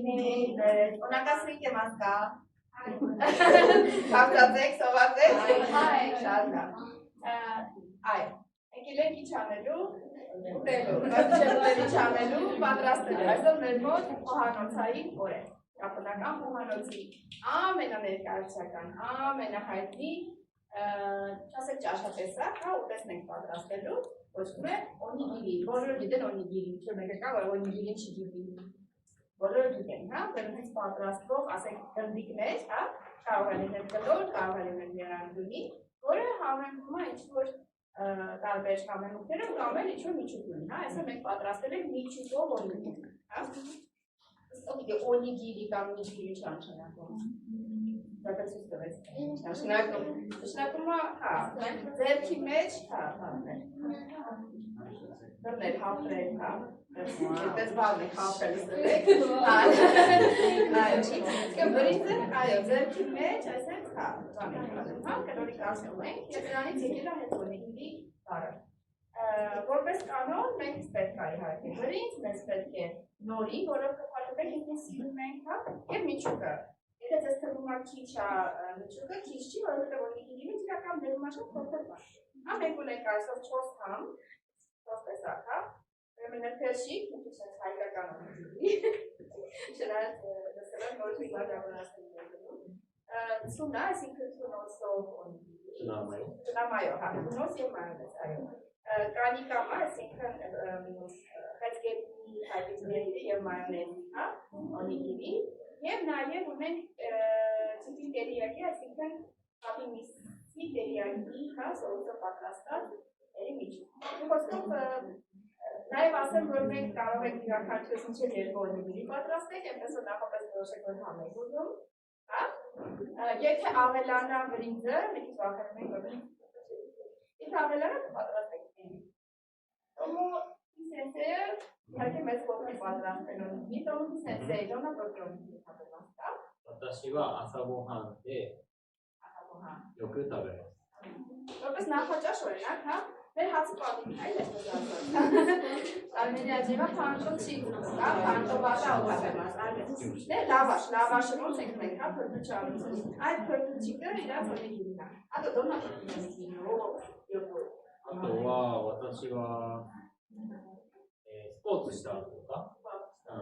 Օնակասրիկ եմ ասկա։ Կապտացեք, սովացեք։ Շատ լավ։ Այ, եկել ենք ինչ անելու, ուտելու, ինչ անելու, պատրաստելու։ Այսօր մեր մոտ խոհանոցային օր է։ Ճապոնական խոհանոցի ամենաներկայացական, ամենահայտնի չասեք ճաշատեսակ, հա, ուտեսն ենք պատրաստելու, կոչվում է օնիգիրի, բոլորը գիտեն օնիգիրի, չէ՞ մեկը կա, որ օնիգիրին չգիտի։ Բոլորը գիտեն, հա, դրանից պատրաստվող, ասենք, գնդիկներ, հա, կարող է լինել կլոր, կարող է լինել եղանդունի, որը համեմվում է ինչ-որ տարբեր համեմունքներով կամ էլ ինչ-որ միջուկում, հա, այսօր մենք պատրաստել ենք միջուկով օնիգիր, հա։ Օնիգիրի կամ միջուկի չանշանակում։ Դակացույց տվեց։ Նշանակումը, հա, ձեռքի մեջ, հա, դրնել, հապրել, հա, այդպես բաղն եք հապրել ստվեք, բրինձը, այո, ձեռքի մեջ, այսենց, հա, բան եք հալում, հա, կլորի կասնում ենք, և դրանից եկել է հետ օնիգիրի բարը։ Որպես կանոն, մենք պետք է իհարկե բրինձ, մեզ պետք է նորի, որով կփաթեթեք ինքնին սիրում ենք, հա, և միջուկը։ Եթե ձեզ թվում է քիչ է միջուկը, քիչ չի, որովհետև օնիգիրի մեջ իրական դերում է շատ փոքր բան։ Հա, մենք ունենք այսօր 4 համ, 4 տեսակ, հա, ուրեմն ներքերշիկ, ինչպես է հայկական օնիգիրի, չնայած դասել նոր բաժանասն ունենք։ Ցունա, այսինքն ցունոսով օնիգիրի։ Ցունամայո, հա, ցունոս և մայոնեզ, այո։ Կանիկամա, այսինքն խեցգետի, հայտիզների և մայոնեզի, հա, օնիգիրի։ Եվ նաև ունենք ծիպի տերիակի, այսինքն կապի միսի տերիակի, հա, սովոսով պատրաստած երի միջուկ։ Խոսքով նաև ասեմ, որ մենք կարող ենք իրականացնել ինչ երկու օնիգիրի պատրաստենք, այնպես որ նախապես որոշեք, որ համ եք ուզում, հա։ Եթե ավելանա բրինձը, մենք վախենում ենք, որ եթե ավելանա կպատրաստենք էլի։ Тому սենսեյը իհարկե մեծ կողմի պատրաստել օնիգիրի, тому սենսեյը դոնա պրոկրոմի պատրաստա։私は朝ごはんでよく食べます。Որպես նախաճաշ օրինակ, հա, մեր հացի պատիկն այլ է զգացած։ Արմենիա ջևա փանտո չի ուտում, հա, փանտո բաշա ուտում, դե լավաշը ոնց ենք մենք, հա, փրփրճալուց։ Այդ փրփրճիկը իր օնիգիրին է։ Ատո դոնա օնիգիրի,あとは私はスポーツした後とか、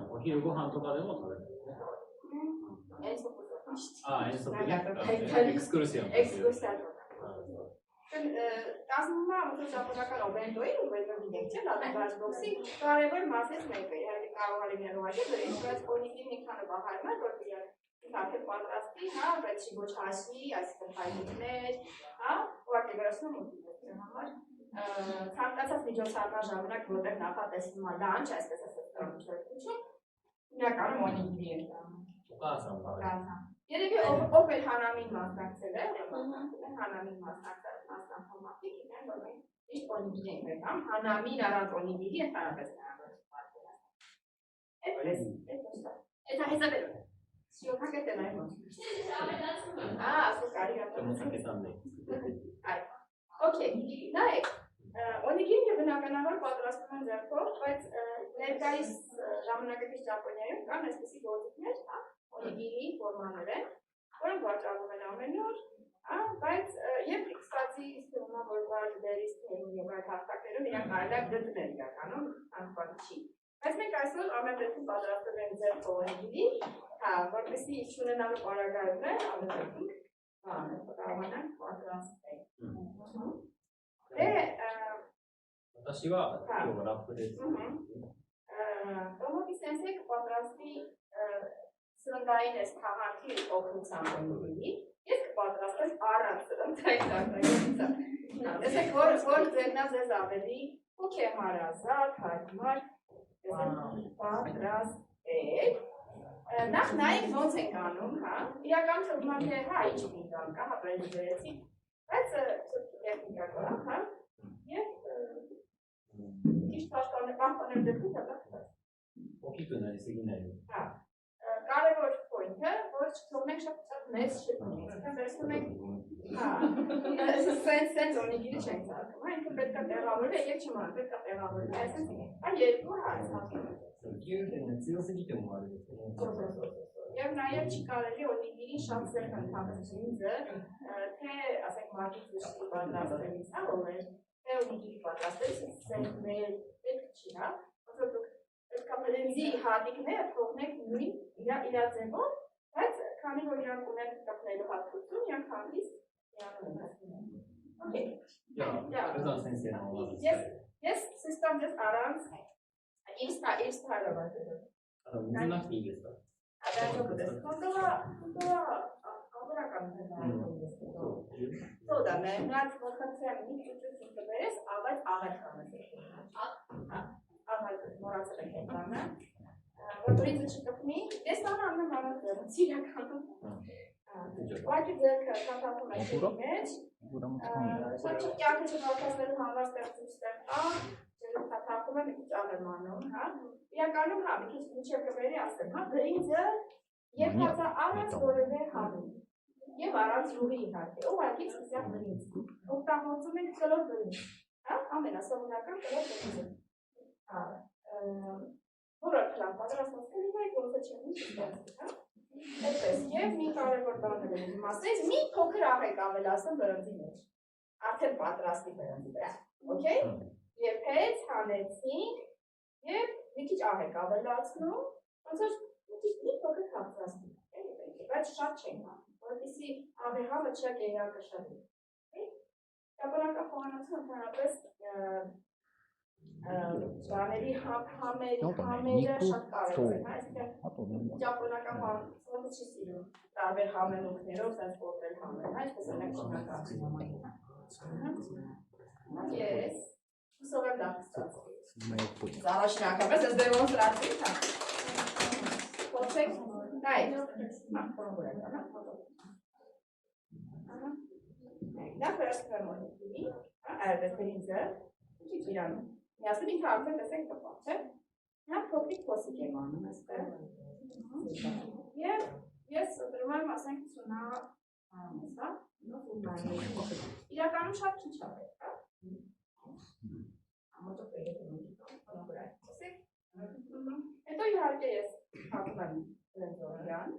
お昼ご飯とかでも食べるんですね。遠足ね。エクスクルシアム。Կազմում է ամուսնապետական օբենտոյի ու բենտոյի չէ, լատաբաց բոքսի կարևոր մասից մեկը, իհարկե կարող է լինել ուղղակի, բայց օնիգիրն ինքանը բախարում է, որ իհարկե պատրաստի, հա, բայց չի ոչ հաշվի, այսինքն հայտնիներ, հա, ուղղակի վերացնում ուտի համար ցանկացած միջոցառման ժամանակ, որտեղ նախատեսվում է լանչ, այսպես ասած, ճաշություն, իրականում օնիգիրի է կան։ Երևի ով էր հանամին մասնակցել է, հանամին մասնակցել մարդիկ, իրեն որ մենք միշտ օնիգիր ենք եկամ, հանամին առանց օնիգիրի ընդհանրապես հնարավորություն Էդ հեզաբերում է։ Սիոքակ է տենայում է։ ասու կարի Այ, օքեյ, նայեք, օնիգիրը բնականաբար պատրաստում են ձեռքով, բայց ներկայիս ժամանակակից Ճապոնիայում կան այսպիսի գործիքներ, օնիգիրի ֆորմաներ են, որոնք վաճառվում են ամեն օր, բայց երբ կստացի թվում է, որ վարդ դերից թեյում և այդ հաստակներում իրան կարելի է գտնել իրականում, անպատ չի։ Բայց մենք այսօր ամեն դեպքում պատրաստել ենք ձեռքով օնիգիրի, որպեսզի չունենալու պարագայում ամեն կարողանանք պատրաստել։私は今日ラップです。Տոմոտի սենսեյ կպատրաստի սրնդային ես թաղանքի օգնությամբ օնիգիրի, ես կպատրաստեմ առանց սրնդային արտագործության։ Տեսեք, որ ձերնա ձեզ ավելի հոգ է հարազատ, հարմար, պատրաստել։ Նախ նայեք ոնց ենք անում, հա, իրական թվում է, թե հա, ինչ միտան կա, հա, բրենջի վերեցի, բայց տեխնիկա կա, հա, և ճիշտ պաշտպանել դեպքում հետա կտած։ Օքիք ունենի սիգիների։ Հա, կարևոր պոյնթը, որ չթողնենք շատ մեծ շպնի, վերցնում ենք, հա, սենց օնիգիրի չենք ծարկում, հա, ինքը պետք է տեղավորել եւ չման պետք է տեղավորել այսպես այ երկու հաց եւ նաեւ չի կարելի օնիգիրի շատ ձեր ընդհանուր ինձը թե ասենք մագից ուշի պատրաստելիս հա ով է թե օնիգիրի պատրաստելիս ձեր մեր պետք չի հա ոնց որ պետք է բրենդի հատիկները թողնեք նույն իր ձևով բայց քանի որ իրանք ունեն տակնելու հատկություն իրանք հանդիս Okay. Yes, system just around east Hyderabad. So the man that's what concern me to the best, what brings it to me? This one I'm Why did the cut off my image? Such a young person has to step up to Patakum each other mano, huh? We are going to have it to check a very often. Huh? Brings the Yepata Aras or a very happy. Yevaras Ruby had. Oh, I guess it's that brings. Oh, that wants to make color brings. Huh? I mean, I saw that color brings. What a father was anyway, was a change. Այդպես եւ մի կարևոր բան էլ եմ ասել, մի փոքր աղեք ավելացնում բրնձի մեջ։ Արդեն պատրաստի բրնձի վրա։ Okay? Եփեց, հանեցինք եւ մի քիչ աղեք ավելացնում, ոնց որ մի փոքր հացրացնում։ Բայց շատ չենք անում, որովհետեւ աղեղը չեք երակշռի։ Ճապոնական խոհանոցը ընդհանրապես Բաների համերը շատ կարևոր են, այսինքն ճապոնական բանը չի սիրում տարբեր համենունքներով սենց կոտրել համերն, այսպես է մենք շնորհակալություն։ Yes, հուսով եմ լավ ստացվի։ Առաջնակապես ես դեմոնստրացիա։ Փոխեք, այ, Դա վերջնական մոնիտորի, այդպես բրինձը, ինչ իրանում։ Միասին ինքը արդեն տեսեք տպավ, չէ՞։ Նա փոքրիկ փոսիկ եմ անում այստեղ։ Եվ ես դրում եմ, ասենք, ծունա անես, հա։ Իրականում շատ քիչ աղեք, հա։ Ամոթով պետք է մոնիտորը տեսեք։ Հետո իհարկե ես հատում եմ բրենձորյան։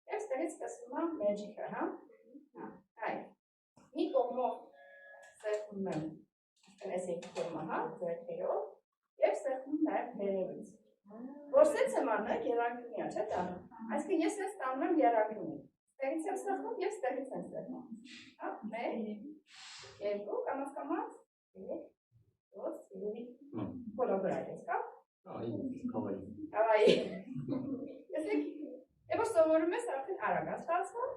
Եվ ստեղից սկսում եմ մեջիկը, հա։ Այ, մի կողմով սեղմում եմ Այս ենք կողմը, հա, ձերքերով, և սեղմում նաև վերևից։ Որ սենց եմ անում երանգունյա, չէ՞ տանում։ Այսինքն ես սենց տանում եմ երանգունի։ Ստեղից եմ սեղմում և ստեղից եմ սեղմում։ Հա, 1, 2, կամաց, 3, 4, կոլաբորայր ես, կա։ Ավայի։ Տեսեք, և որ սովորում ես արդեն արագ ստացվում։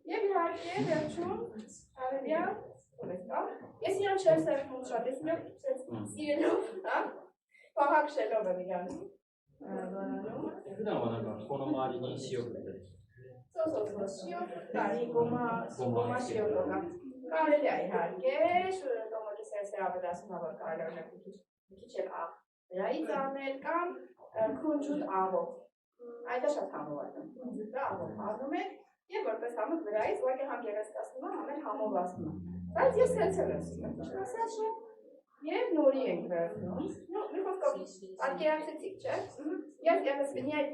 Եվ իհարկե վերջում արևյա ես իրան չեմ սեղմում շատ, ես իրան սիրելով, պահակշելով եմ իրանում Խոնոմարինի շիով շիով, տարի գոմա շիով լողա կարելի է իհարկե, տոմոկի սենսը ավելասում հավար կարելի է մի քիչ էլ աղ վրայից անել կամ քունջուտ աղով այդ է շատ համով այդում, քունջուտը աղով աղում եք Եվ որպես համոտ վրայից ուղղակի համ գեղեցկացնում եմ, համ էլ համով ասում եմ։ Բայց ես հենց էլ եմ ասում Եվ նորի ենք վերցնում։ Մի խոսքով պատկերացրեցիք, չէ՞։ Ես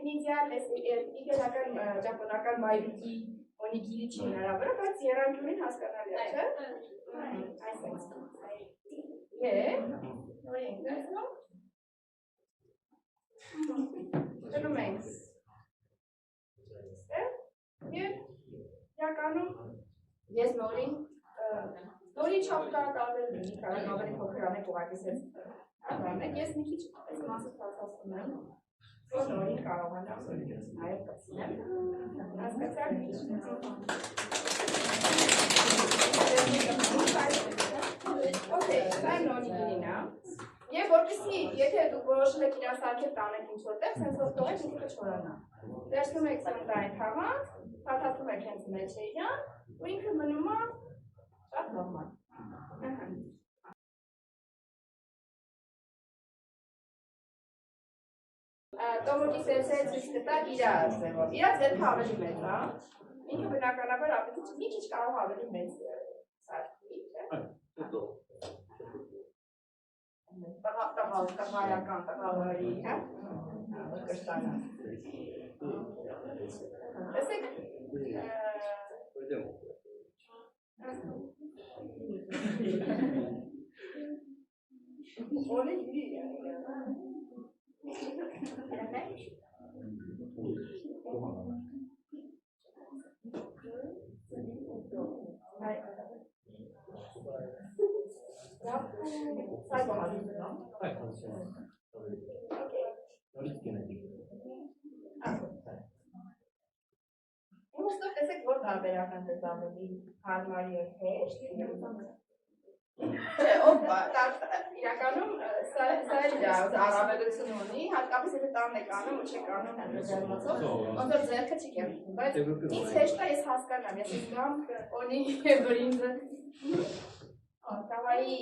ինիցիալ իդեալական ճապոնական մայրիկի օնիգիրի չի հնարավոր, բայց եռանկյունին հասկանալի է, չէ՞։ Այսպես։ Եվ նորի ենք վերցնում։ Դնում ենք Եվ իրականում ես նորին չափ կարել լինի, կարող ավելի փոքր անեք ուղղակի սենց անեք, ես մի քիչ այս մասը ստացվում եմ, որ նորին կարողանամ նաև կցնեմ, հասկացաք։ Okay, սա նորին գինա, Եվ որպեսզի, եթե դուք որոշել եք իրան սարքել տանեք ինչ-որտեղ, սենց որ թողեք ինքը չորանա։ Վերցնում եք սննդային թաղանթ, փաթաթում եք հենց մեջ իրան, ու ինքը մնում է շատ նորմալ։ Տոմոկի սենսերը ցույց կտա իր ձևով։ Իր ձևը ավելի մեծ է, ինքը բնականաբար ավելի մի քիչ կարող ավելի մեծ սարքի, չէ՞։ Տղայական, տղավարի, հա։ Կրտանը։ Տեսեք, Ուսով տեսեք, որ տարբերական դες ավելի հարմար և հեշտ։ Իրականում սա էլ առավելություն ունի, հատկապես եթե տանն եք անում ու չեք անում զերմոցով, ոնց որ ձեռքը չի կերտում, բայց ինձ հեշտ է, ես հասկանամ, ես գամ օնի բրինձը, տավայի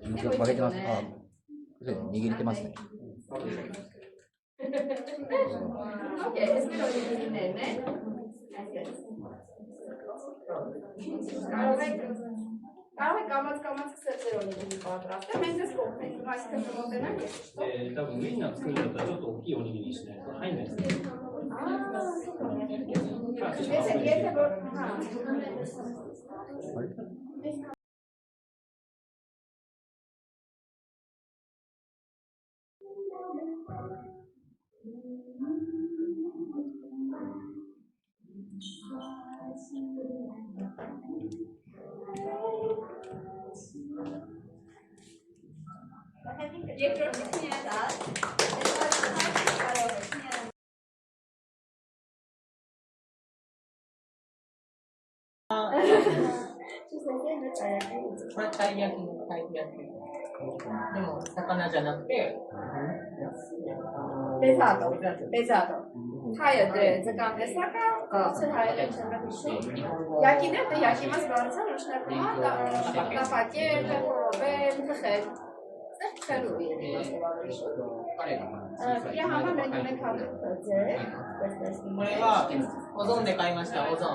握げてます。握れてますね。Ok, espero que bene. Կարող եք կամաց սերտերոնի դեպի պատրաստել, մենք դες կողմենք, այսինքն մոտենանք ես շտո։ Там видно, открыто, это что-то окей, он не лишнее. Хайнес. Եթե որ,これたい焼きのたい焼き。でも魚じゃなくて。Պեզատո։ Հայը դե ձգան տեսակա, կացը հայել են չնրապիշում։ Յակին է, դե յակի մաս բարձան, ուշնարկումա, տապակեր, խորոբել, թխել։ Ստեղ թխելու է մասը վարիշում։ Իրա համար մենք ունենք հատուկ ձեր,これはオゾンで買いました、オゾン。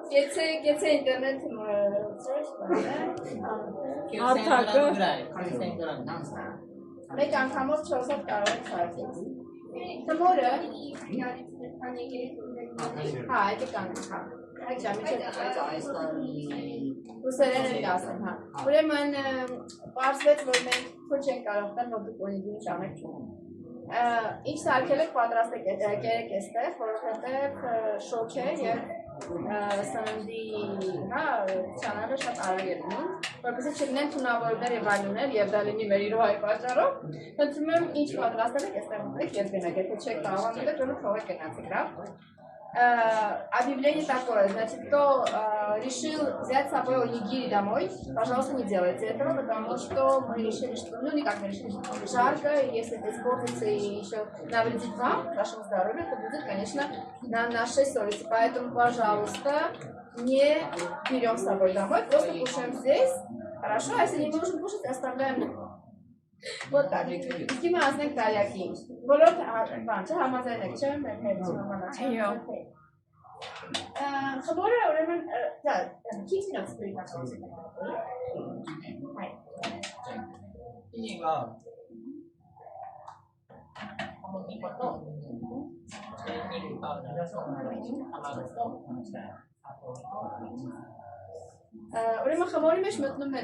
Գեցե ինտերնետ9000gぐらい。9000g。մեկ անգամով 4 հատ կարող եք սարքել։ Թմորը, հա, այդ է կանք, հա, այդ ժամի չէ ուսերեն են դասեն, հա։ Ուրեմն, պարզվեց, որ մենք քոչ են կարող տան, որ դուք օնիգինի ժամեք չունեմ։ Ինչ սարքել եք պատրաստեք կերեք էստեղ, որովհետև շոք է և սննդի չանալը շատ արագ է լինում, որպեսզի չլինեն թունավորներ և այլուներ և դա լինի մեր իրոհայի պատճառով, խնդրում եմ ինչ պատրաստել եք էստեղ մտեք և գնաք, եթե չեք կարողանում դեք, ոնը թողեք գնացեք, Объявление такое, значит, кто решил взять с собой онигири домой, пожалуйста, не делайте этого, потому что мы решили, что, ну, никак не решили, что жарко, и если это испортится и еще навредит вам, вашему здоровью, то будет, конечно, на нашей совести. Поэтому, пожалуйста, не берем с собой домой, просто кушаем здесь, хорошо, а если не можем кушать, оставляем. Вот так. Դիմը ասնենք դալյակի։ Բոլոր բան չէ, համաձայն եք, չէ՞, մեր հետ համանացել։ Խմորը ուրեմն, դա, քիչ նոց պրիկացոցի Հայ։ Իինգա Համոտնիպատո Ուրեմն խմորի մեջ մտնում է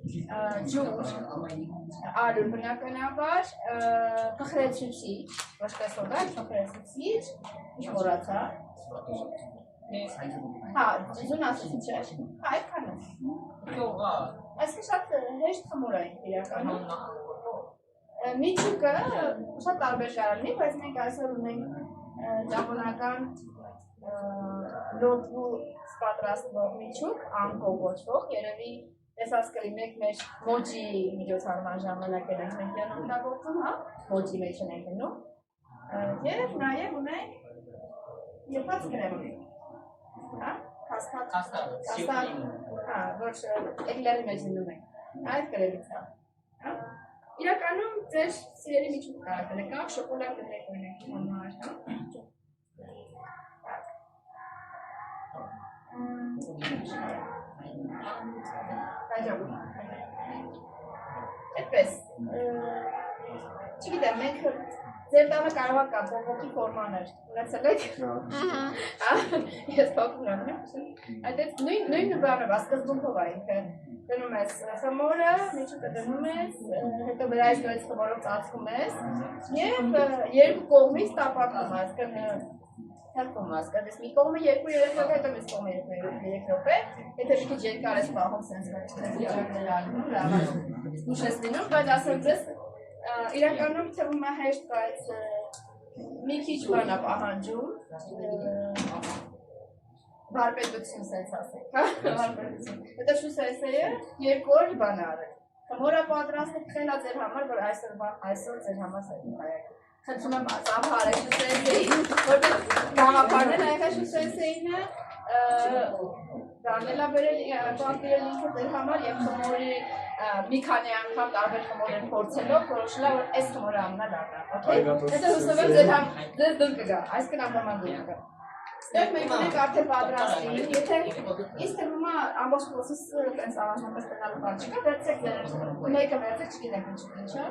ջուր, ալուր բնականաբար, փխրեցուցիչ, ոչ թե սոդա, փխրեցուցիչ, ինչ մոռացա։ Հա, ձուն ասեցի չէ։ Հա, այդքան է։ Այսինքն շատ հեշտ խմոր է իրականում։ Միջուկը շատ տարբեր կարող լինի, բայց մենք այսօր ունենք ճապոնական լոբու պատրաստվող միջուկ, անկո կոչվող, երևի տեսած կլինեք մեր մոջի միջոցառման ժամանակ ենք մենք օգտագործում, հա, մոջի մեջ ենք գնում։ Եվ նաև ունենք եփած կրեմ, հա, Կաստար, Կաստար, հա, որ էկլերի մեջ դնում ենք։ Այդ գրելիք է։ Իրականում ձեր սիրելի միջուկ կարող դնեք, շոկոլադ դնեք օրինակ համար, հա։ Այդպես, չգիտեմ, մենք ձեր տանը կարող կա բողոքի ֆորմաներ, ունեցել եք, ես փոքր եմ, այդպես նույն բանը, սկզբունքով է ինքը, դնում ես խմորը, միջուկը դնում ես, հետո վրայից նույնց խմորով ծածկում ես և երկու կողմից տապակում ես, թրկում ես, կդես մի կողմը 2-3 րոպե, հետո մյուս կողմը 2-3 րոպե, եթե մի քիչ երկար ես պահում սենց ուշ ես լինում, բայց ասեմ ձեզ իրականում թվում է հեշտ, բայց մի քիչ բան է պահանջում վարպետություն սենց ասենք, հա, վարպետություն։ Հետո շուսեսեյը 2 օր բան արեք, խմորը պատրաստեք խելա ձեր համար, որ այսօր ձեր համար սեյն հայակ։ Խնդրում եմ ծափարեք շուսեսեյին, որտեղ գաղափարն այգա շուսեսեյինը դառնելա բերել պատիրել ինքը ձեր համար և խմորի մի քանի անգամ տարբեր խմորներ փորձելով որոշելա, որ այս խմորը ամենա դառնա, օքեյ։ Հետո հուսով եմ ձեր դուր կգա, այսքան ամենաման դուր կգա։ Ստեղ մենք ունենք արդեն պատրաստին, եթե ինձ թվում է ամբողջ պրոցեսը տենց առանձնապես տնալու բան չկա, վերցեք ձեր մեկը վերցեք, չգիտեք ինչ, հա։